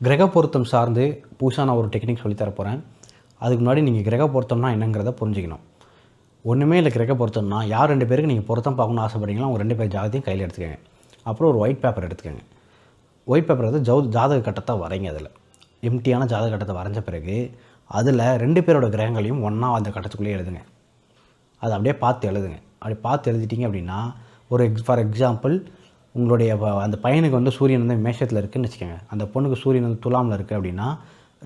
கிரக பொருத்தம் சார்ந்து புதுசாக நான் ஒரு டெக்னிக் சொல்லித்தர போகிறேன். அதுக்கு முன்னாடி நீங்கள் கிரக பொருத்தம்னா என்னங்கிறத புரிஞ்சுக்கணும். ஒன்றுமே இல்லை, கிரக பொருத்தம்னா யார் 2 பேருக்கு நீங்கள் பொருத்தம் பார்க்கணும்னு ஆசைப்படுறீங்களோ அவங்க 2 பேர் ஜாதகத்தையும் கையில் எடுத்துக்கங்க. அப்புறம் ஒரு ஒயிட் பேப்பர் எடுத்துக்கங்க. ஒயிட் பேப்பர் வந்து ஜாதக கட்டத்தை வரைங்க. அதில் எம்டியான ஜாதக கட்டத்தை வரைஞ்ச பிறகு அதில் 2 பேரோட கிரகங்களையும் ஒன்றா அந்த கட்டத்துக்குள்ளேயே எழுதுங்க. அதை அப்படியே பார்த்து எழுதுங்க. அப்படி பார்த்து எழுதிட்டிங்க அப்படின்னா, ஃபார் எக்ஸாம்பிள் உங்களுடைய அந்த பையனுக்கு வந்து சூரியன் வந்து மேஷத்தில் இருக்குதுன்னு வச்சுக்கோங்க. அந்த பொண்ணுக்கு சூரியன் வந்து துலாமில் இருக்குது அப்படின்னா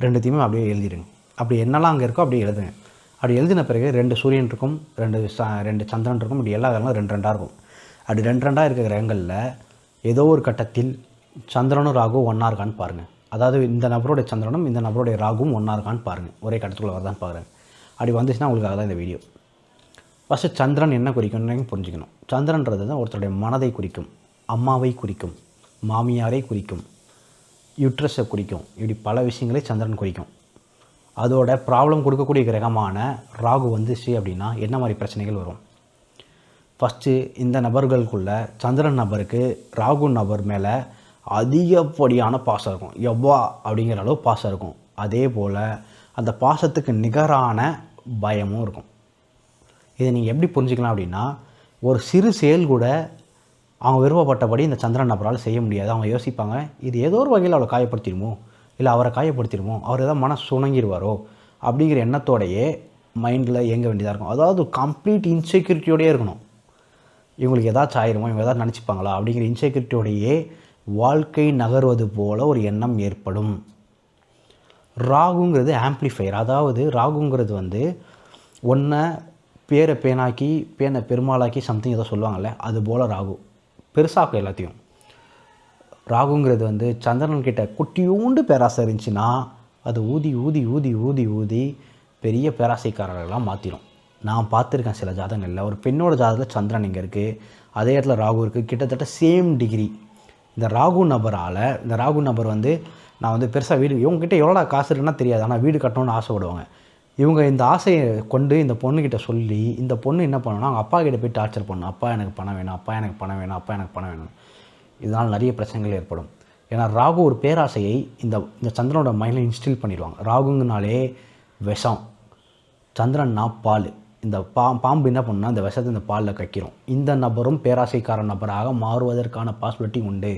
2த்தையுமே அப்படியே எழுதிடுங்க. அப்படி என்னெல்லாம் அங்கே இருக்கோ அப்படியே எழுதுங்க. அப்படி எழுதின பிறகு 2 சூரியன் இருக்கும், 2 சந்திரன் இருக்கும், இப்படி எல்லா கிரகங்களும் 2 இருக்கும். அப்படி 2 இருக்கிற கிரகங்களில் ஏதோ ஒரு கட்டத்தில் சந்திரனும் ராகுவும் ஒன்றா இருக்கான்னு பாருங்கள். அதாவது இந்த நபருடைய சந்திரனும் இந்த நபருடைய ராகுவும் ஒன்றா இருக்கான்னு பாருங்கள். ஒரே கட்டத்துக்குள்ளே வரதான்னு பாருங்கள். அப்படி வந்துச்சுன்னா உங்களுக்காக தான் இந்த வீடியோ. ஃபஸ்ட்டு சந்திரன் என்ன குறிக்கும்னு புரிஞ்சுக்கணும். சந்திரன்றது தான் ஒருத்தருடைய மனதை குறிக்கும், அம்மாவை குறிக்கும், மாமியாரை குறிக்கும், யுட்ரஸை குறிக்கும். இப்படி பல விஷயங்களே சந்திரன் குறிக்கும். அதோட ப்ராப்ளம் கொடுக்கக்கூடிய கிரகமான ராகு வந்துச்சு அப்படின்னா என்ன மாதிரி பிரச்சனைகள் வரும்? ஃபஸ்ட்டு இந்த நபர்களுக்குள்ள சந்திரன் நபருக்கு ராகு நபர் மேலே அதிகப்படியான பாசம் இருக்கும். எவ்வா அப்படிங்கிற அளவு பாசம் இருக்கும். அதே போல் அந்த பாசத்துக்கு நிகரான பயமும் இருக்கும். இதை நீங்கள் எப்படி புரிஞ்சுக்கலாம் அப்படின்னா, ஒரு சிறு செயல் கூட அவங்க விருப்பப்பட்டபடி இந்த சந்திரன் நபரால் செய்ய முடியாது. அவங்க யோசிப்பாங்க, இது ஏதோ ஒரு வகையில் அவளை காயப்படுத்திடுமோ, இல்லை அவரை காயப்படுத்திடுமோ, அவர் ஏதாவது மனசு சுணங்கிடுவாரோ அப்படிங்கிற எண்ணத்தோடையே மைண்டில் இயங்க வேண்டியதாக இருக்கும். அதாவது கம்ப்ளீட் இன்செக்யூரிட்டியோடையே இருக்கணும். இவங்களுக்கு ஏதாச்சும் ஆயிருமோ, இவங்க ஏதாவது நினச்சிப்பாங்களா அப்படிங்கிற இன்செக்யூரிட்டியோடையே வாழ்க்கை நகர்வது போல் ஒரு எண்ணம் ஏற்படும். ராகுங்கிறது ஆம்ப்ளிஃபையர். அதாவது ராகுங்கிறது வந்து ஒன்றை பேரை பேனாக்கி பேனை பெருமாளாக்கி சம்திங் ஏதோ சொல்லுவாங்கள்ல, அது போல் ராகு பெருசாக்கும் எல்லாத்தையும். ராகுங்கிறது வந்து சந்திரன்கிட்ட குட்டியூண்டு பேராசை இருந்துச்சுன்னா அது ஊதி ஊதி ஊதி ஊதி ஊதி பெரிய பேராசைக்காரர்களாக மாற்றிடும். நான் பார்த்துருக்கேன் சில ஜாதகங்களில். ஒரு பெண்ணோட ஜாதகத்தில் சந்திரன் இங்கே இருக்குது, அதே இடத்துல ராகு இருக்குது, கிட்டத்தட்ட சேம் டிகிரி. இந்த ராகு நபர் வந்து நான் வந்து பெருசாக வீடு, இவங்ககிட்ட எவ்வளோடா காசு இருக்குன்னா தெரியாது, ஆனால் வீடு கட்டணும்னு ஆசைப்படுவாங்க. இவங்க இந்த ஆசையை கொண்டு இந்த பொண்ணுக்கிட்ட சொல்லி இந்த பொண்ணு என்ன பண்ணணும்னா அவங்க அப்பா கிட்ட போய் டார்ச்சர் பண்ணணும். அப்பா எனக்கு பணம் வேணும், அப்பா எனக்கு பணம் வேணும், அப்பா எனக்கு பணம் வேணும். இதனால் நிறைய பிரச்சனைகள் ஏற்படும். ஏன்னா ராகு ஒரு பேராசையை இந்த சந்திரனோட மைண்டில் இன்ஸ்டில் பண்ணிடுவாங்க. ராகுங்கனாலே விஷம், சந்திரன்னா பால். இந்த பாம்பு என்ன பண்ணுன்னா இந்த விஷத்தை இந்த பாலில் கக்கிரும். இந்த நபரும் பேராசைக்கார நபராக மாறுவதற்கான பாசிபிலிட்டி உண்டு.